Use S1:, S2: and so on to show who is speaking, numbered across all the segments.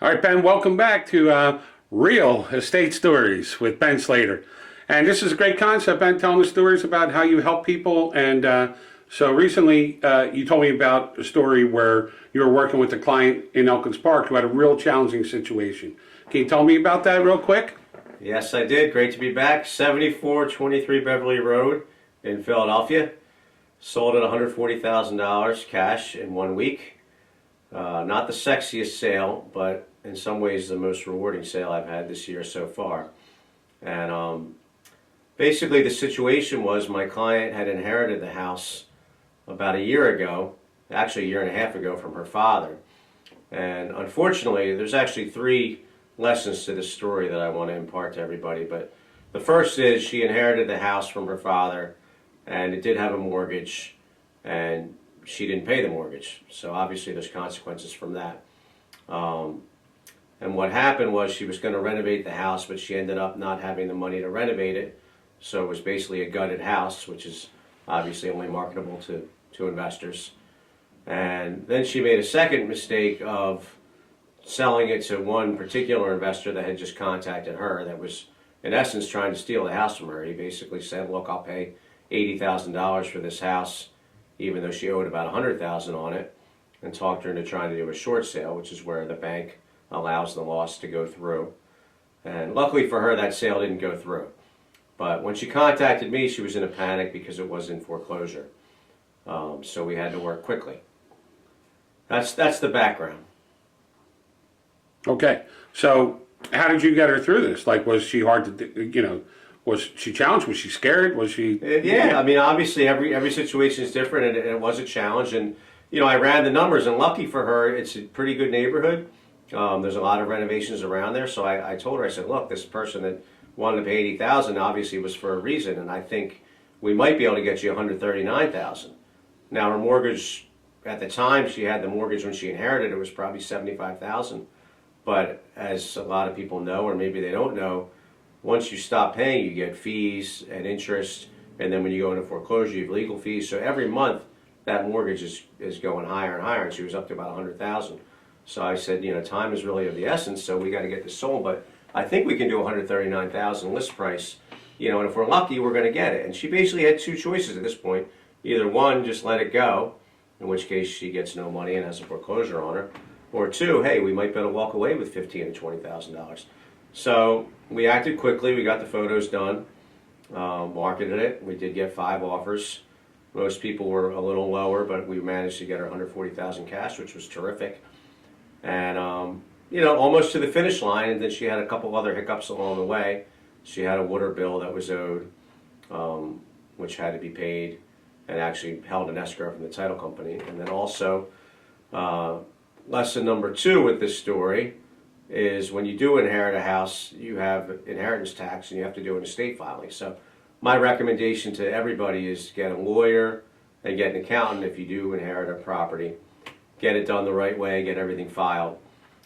S1: All right, Ben, welcome back to Real Estate Stories with Ben Slater. And this is a great concept, Ben, telling the stories about how you help people. And so recently you told me about a story where you were working with a client in Elkins Park who had a real challenging situation. Can you tell me about that real quick?
S2: Yes, I did. Great to be back. 7423 Beverly Road in Philadelphia. Sold at $140,000 cash in 1 week. Not the sexiest sale, but in some ways the most rewarding sale I've had this year so far. And basically the situation was my client had inherited the house about a year ago, actually a year and a half ago, from her father. And unfortunately, there's actually three lessons to this story that I want to impart to everybody. But the first is she inherited the house from her father, and it did have a mortgage, and she didn't pay the mortgage. So obviously there's consequences from that. And what happened was she was going to renovate the house, but she ended up not having the money to renovate it. So it was basically a gutted house, which is obviously only marketable to investors. And then she made a second mistake of selling it to one particular investor that had just contacted her that was, in essence, trying to steal the house from her. He basically said, look, I'll pay $80,000 for this house, even though she owed about $100,000 on it, and talked her into trying to do a short sale, which is where the bank allows the loss to go through. And luckily for her, that sale didn't go through. But when she contacted me, she was in a panic because it was in foreclosure. So we had to work quickly. That's the background.
S1: Okay. So how did you get her through this? Like, was she hard to, was she challenged? Was she scared? Was she?
S2: Yeah, I mean, obviously every situation is different, and it was a challenge. And, I ran the numbers, and lucky for her, it's a pretty good neighborhood. There's a lot of renovations around there. So I told her, I said, look, this person that wanted to pay $80,000 obviously was for a reason, and I think we might be able to get you $139,000. Now, her mortgage, at the time she had the mortgage when she inherited it, was probably $75,000. But as a lot of people know, or maybe they don't know, once you stop paying, you get fees and interest, and then when you go into foreclosure, you have legal fees. So every month, that mortgage is going higher and higher, and she was up to about $100,000. So I said, time is really of the essence, so we got to get this sold. But I think we can do $139,000 list price, and if we're lucky, we're going to get it. And she basically had two choices at this point: either one, just let it go, in which case she gets no money and has a foreclosure on her, or two, hey, we might be able to walk away with $15,000 to $20,000. So we acted quickly. We got the photos done, marketed it. We did get 5 offers. Most people were a little lower, but we managed to get her $140,000 cash, which was terrific. And almost to the finish line. And then she had a couple other hiccups along the way. She had a water bill that was owed, which had to be paid, and actually held an escrow from the title company. And then also, lesson number 2 with this story is when you do inherit a house, you have inheritance tax and you have to do an estate filing. So my recommendation to everybody is get a lawyer and get an accountant if you do inherit a property. Get it done the right way, get everything filed.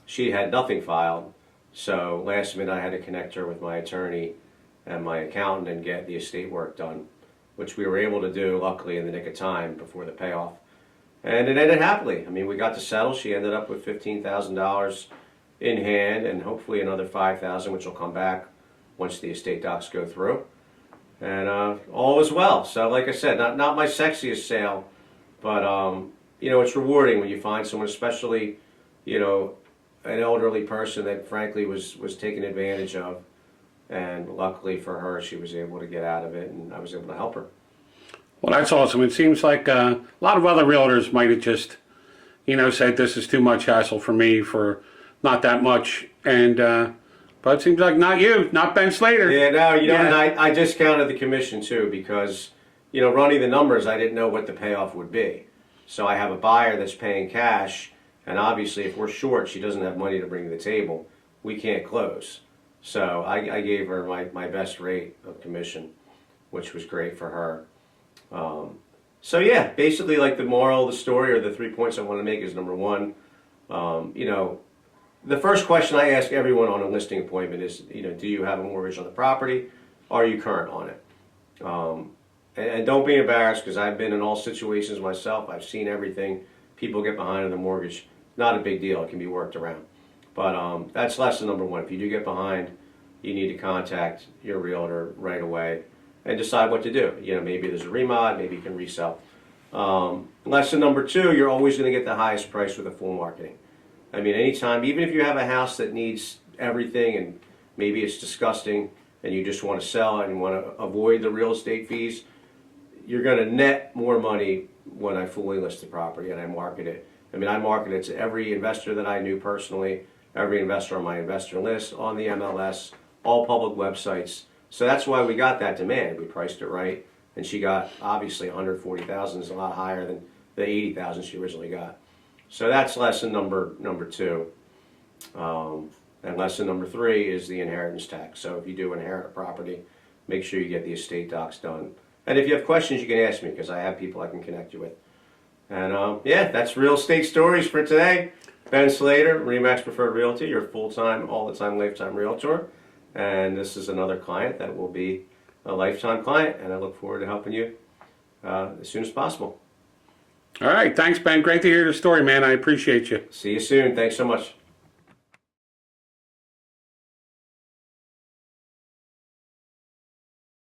S2: She had nothing filed, so last minute I had to connect her with my attorney and my accountant and get the estate work done, which we were able to do, luckily, in the nick of time before the payoff. And it ended happily. I mean, we got to settle. She ended up with $15,000 in hand, and hopefully another $5,000, which will come back once the estate docs go through. And all is well. So like I said, not my sexiest sale, but it's rewarding when you find someone, especially, an elderly person that frankly was taken advantage of. And luckily for her, she was able to get out of it, and I was able to help her.
S1: Well, that's awesome. It seems like a lot of other realtors might have just, said this is too much hassle for me for not that much. And but it seems like not you, not Ben Slater.
S2: Yeah, no, and I discounted the commission too because, running the numbers, I didn't know what the payoff would be. So I have a buyer that's paying cash, and obviously if we're short, she doesn't have money to bring to the table, we can't close. So I gave her my best rate of commission, which was great for her. So yeah, basically like the moral of the story, or the 3 points I want to make, is number 1, the first question I ask everyone on a listing appointment is, do you have a mortgage on the property? Are you current on it? And don't be embarrassed, because I've been in all situations myself. I've seen everything. People get behind on the mortgage. Not a big deal. It can be worked around. But that's lesson number one. If you do get behind, you need to contact your realtor right away and decide what to do. You know, maybe there's a remod, maybe you can resell. Lesson number two, you're always going to get the highest price with a full marketing. I mean, anytime, even if you have a house that needs everything and maybe it's disgusting and you just want to sell and you want to avoid the real estate fees, you're going to net more money when I fully list the property and I market it. I mean, I market it to every investor that I knew personally, every investor on my investor list, on the MLS, all public websites. So that's why we got that demand. We priced it right, and she got, obviously, 140,000 is a lot higher than the 80,000 she originally got. So that's lesson number two. And lesson number three is the inheritance tax. So if you do inherit a property, make sure you get the estate docs done. And if you have questions, you can ask me, because I have people I can connect you with. And yeah, that's Real Estate Stories for today. Ben Slater, RE/MAX Preferred Realty, your full-time, all-the-time, lifetime realtor. And this is another client that will be a lifetime client, and I look forward to helping you as soon as possible.
S1: All right, thanks, Ben. Great to hear your story, man. I appreciate you.
S2: See you soon. Thanks so much.